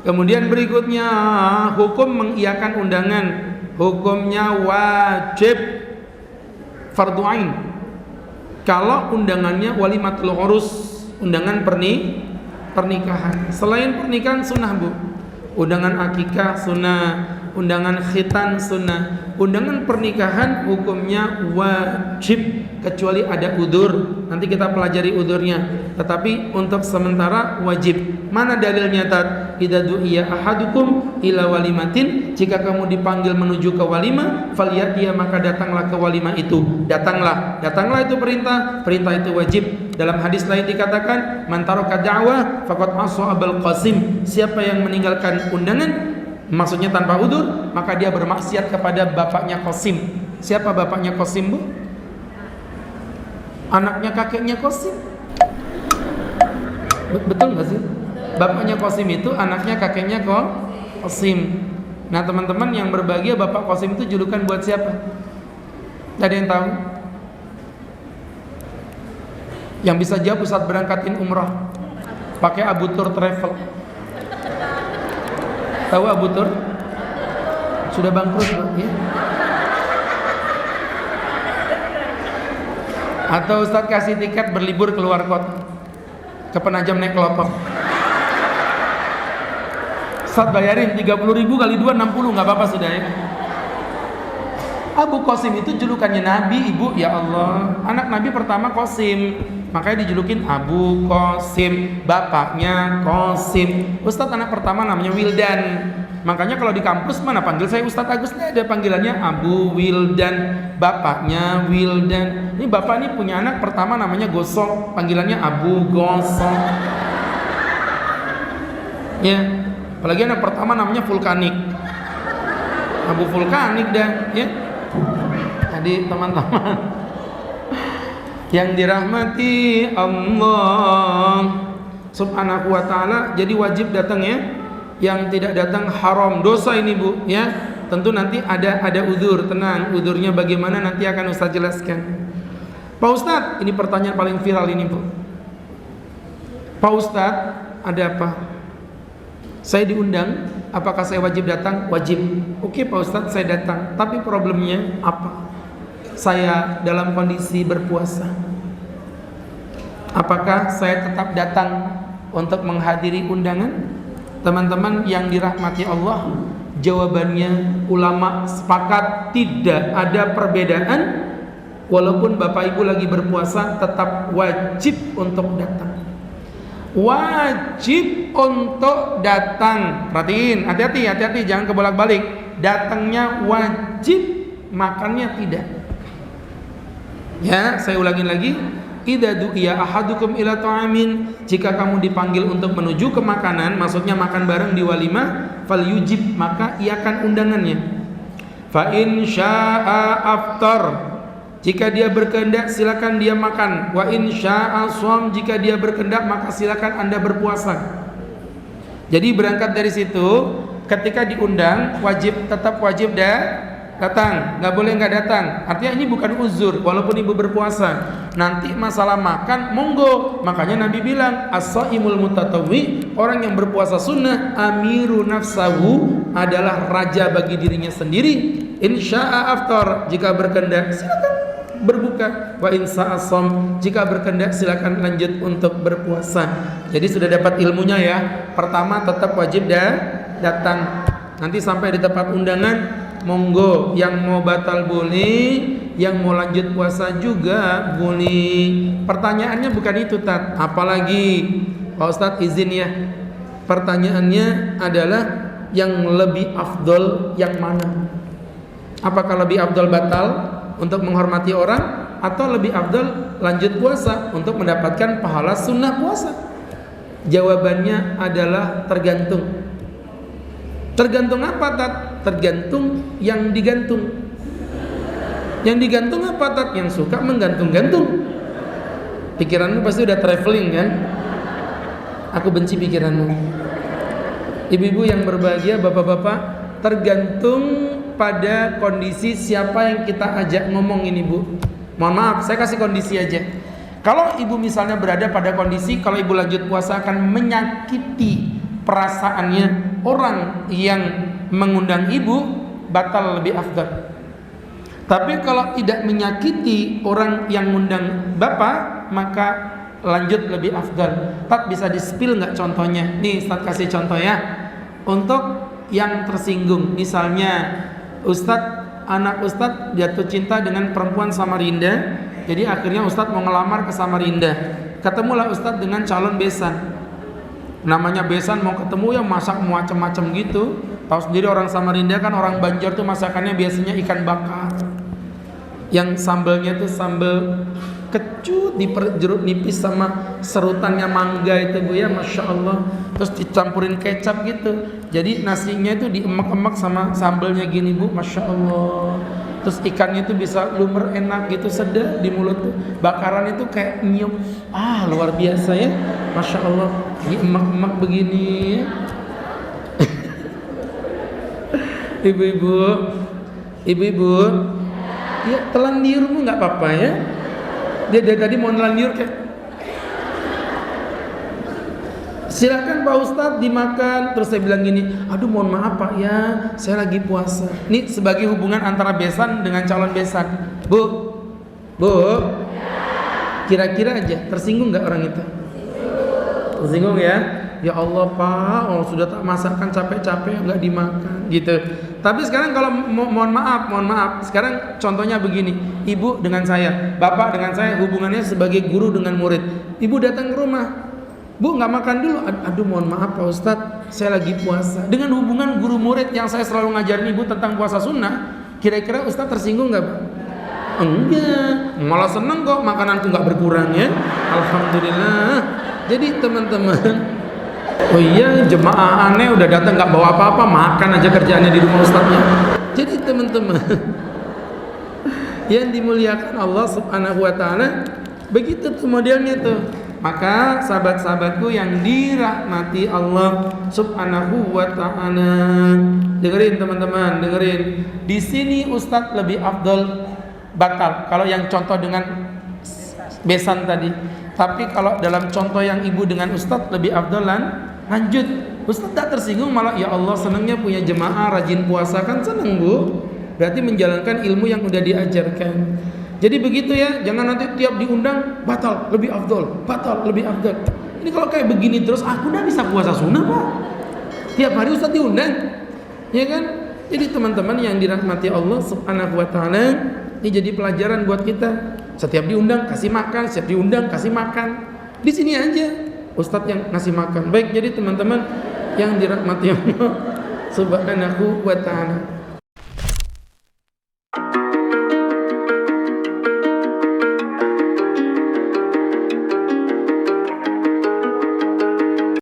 Kemudian berikutnya hukum mengiyakan undangan, hukumnya wajib fardhu ain. Kalau undangannya walimatul urus, undangan pernikahan. Selain pernikahan sunnah Bu, undangan akikah sunnah, undangan khitan sunnah. Undangan pernikahan hukumnya wajib kecuali ada udzur. Nanti kita pelajari udzurnya. Tetapi untuk sementara wajib. Mana dalilnya Tat? Idza du'iya ahadukum ila walimatin, jika kamu dipanggil menuju ke walimah, falyatiya, maka datanglah ke walimah itu. Datanglah itu perintah itu wajib. Dalam hadis lain dikatakan, man taraka da'wah faqad asa Abul Qasim. Siapa yang meninggalkan undangan, maksudnya tanpa udzur, maka dia bermaksiat kepada bapaknya Qasim. Siapa bapaknya Qasim Bu? Anaknya kakeknya Qasim. Betul nggak sih? Bapaknya Qasim itu anaknya kakeknya Qasim. Nah teman-teman yang berbahagia, bapak Qasim itu julukan buat siapa? Ada yang tahu? Yang bisa jawab Ustaz berangkatin umrah pakai Abu Tur Travel. Tahu Abu Tur? Sudah bangkrut ya? Atau Ustaz kasih tiket berlibur keluar kota ke Penajam naik kelotok. Ustaz bayarin 30.000 kali 2 60, nggak apa-apa sudah ya. Abu Qasim itu julukannya Nabi Ibu, ya Allah. Anak Nabi pertama Qasim, makanya dijulukin Abu Qasim. Bapaknya Qasim. Ustaz anak pertama namanya Wildan. Makanya kalau di kampus mana panggil saya Ustaz Agus, ada panggilannya Abu Wildan. Bapaknya Wildan. Ini bapak ini punya anak pertama namanya Gosok, panggilannya Abu Gosok. Ya, apalagi anak pertama namanya Vulkanik. Abu Vulkanik dah, ya. Jadi teman-teman yang dirahmati Allah Subhanahu wa taala, jadi wajib datang ya. Yang tidak datang haram, dosa ini Bu ya. Tentu nanti ada udzur, tenang. Udzurnya bagaimana nanti akan Ustaz jelaskan. Pak Ustaz, ini pertanyaan paling viral ini Bu. Pak Ustaz, ada apa? Saya diundang, apakah saya wajib datang? Wajib. Oke Pak Ustaz, saya datang. Tapi problemnya apa? Saya dalam kondisi berpuasa. Apakah saya tetap datang untuk menghadiri undangan? Teman-teman yang dirahmati Allah, jawabannya ulama sepakat tidak ada perbedaan. Walaupun Bapak Ibu lagi berpuasa, tetap wajib untuk datang. Wajib untuk datang. Perhatiin, hati-hati, jangan kebolak-balik. Datangnya wajib, makannya tidak. Ya, saya ulangin lagi. Idza du'iya ahadukum ila ta'amin, jika kamu dipanggil untuk menuju ke makanan, maksudnya makan bareng di walimah, falyujib, maka iakan undangannya. Fa in syaa'a aftar, jika dia berkehendak silakan dia makan. Wa in syaa'a shom, jika dia berkehendak maka silakan Anda berpuasa. Jadi berangkat dari situ, ketika diundang tetap wajib datang, nggak boleh nggak datang. Artinya ini bukan uzur, walaupun ibu berpuasa. Nanti masalah makan, monggo. Makanya Nabi bilang, as-shaimul mutatawwi, orang yang berpuasa sunnah, amiru nafsahu, adalah raja bagi dirinya sendiri. Insya'a aftar, jika berkehendak silakan berbuka. Wa insya'a shom, jika berkehendak silakan lanjut untuk berpuasa. Jadi sudah dapat ilmunya ya. Pertama tetap wajib datang. Nanti sampai di tempat undangan, monggo, yang mau batal boleh, yang mau lanjut puasa juga boleh. Pertanyaannya bukan itu Tat, apalagi Pak Ustadz izin ya. Pertanyaannya adalah yang lebih afdol yang mana? Apakah lebih afdol batal untuk menghormati orang, atau lebih afdol lanjut puasa untuk mendapatkan pahala sunnah puasa? Jawabannya adalah tergantung. Tergantung apa Tat? Tergantung yang digantung. Yang digantung apa Tat? Yang suka menggantung-gantung. Pikiranmu pasti udah traveling kan? Aku benci pikiranmu. Ibu-ibu yang berbahagia, bapak-bapak, tergantung pada kondisi siapa yang kita ajak ngomong ini Bu. Mohon maaf, saya kasih kondisi aja. Kalau ibu misalnya berada pada kondisi kalau ibu lanjut puasa akan menyakiti perasaannya orang yang mengundang ibu batal lebih afdal. Tapi kalau tidak menyakiti orang yang mengundang bapak, maka lanjut lebih afdal. Ustaz bisa di-spill nggak contohnya? Nih Ustaz kasih contoh ya. Untuk yang tersinggung, misalnya anak Ustaz jatuh cinta dengan perempuan Samarinda, jadi akhirnya Ustaz mau ngelamar ke Samarinda. Ketemulah Ustaz dengan calon besan. Namanya besan, mau ketemu yang masak macam-macam gitu. Tahu sendiri orang Samarinda kan, orang Banjar tuh masakannya biasanya ikan bakar. Yang sambalnya tuh sambal kecut jeruk nipis sama serutannya mangga itu Bu ya, Masya Allah. Terus dicampurin kecap gitu. Jadi nasinya itu diemak-emak sama sambalnya gini Bu, Masya Allah. Terus ikannya itu bisa lumer enak gitu, sedap di mulut tuh. Bakaran itu kayak nyium, luar biasa ya, Masya Allah. Diemak-emak begini ya. Ibu-ibu, ya telan liurmu nggak apa-apa ya. Dia tadi mau nelan liur kayak, silakan Pak Ustadz dimakan. Terus saya bilang gini, aduh mohon maaf Pak ya, saya lagi puasa. Ini sebagai hubungan antara besan dengan calon besan. Bu, kira-kira aja tersinggung nggak orang itu? Tersinggung ya? Ya Allah Pak, sudah tak masakan capek-capek nggak dimakan gitu. Tapi sekarang kalau mohon maaf, sekarang contohnya begini, ibu dengan saya, bapak dengan saya, hubungannya sebagai guru dengan murid. Ibu datang ke rumah, Bu nggak makan dulu, aduh mohon maaf Pak Ustadz, saya lagi puasa. Dengan hubungan guru murid yang saya selalu ngajarin ibu tentang puasa sunnah, kira-kira Ustadz tersinggung nggak Pak? Enggak, malah seneng kok, makananku nggak berkurang ya, alhamdulillah. Jadi teman-teman, oh iya, jemaah aneh udah datang nggak bawa apa-apa, makan aja kerjaannya di rumah ustadznya. Jadi teman-teman yang dimuliakan Allah Subhanahu wa taala, begitu tuh modelnya tuh. Maka sahabat-sahabatku yang dirahmati Allah Subhanahu wa taala, dengerin teman-teman, dengerin. Di sini ustadz lebih afdal batal kalau yang contoh dengan besan tadi. Tapi kalau dalam contoh yang ibu dengan ustadz lebih afdalan lanjut. Ustadz tak tersinggung, malah ya Allah senangnya punya jemaah rajin puasa, kan senang Bu. Berarti menjalankan ilmu yang udah diajarkan. Jadi begitu ya, jangan nanti tiap diundang batal lebih afdal, batal lebih afdal. Ini kalau kayak begini terus aku udah bisa puasa sunnah Pak. Tiap hari ustadz diundang, ya kan? Jadi teman-teman yang dirahmati Allah Subhanahu wa taala, ini jadi pelajaran buat kita. Setiap diundang kasih makan, setiap diundang kasih makan. Di sini aja ustadz yang ngasih makan. Baik, jadi teman-teman yang dirahmati Allah Subhanahu wa taala.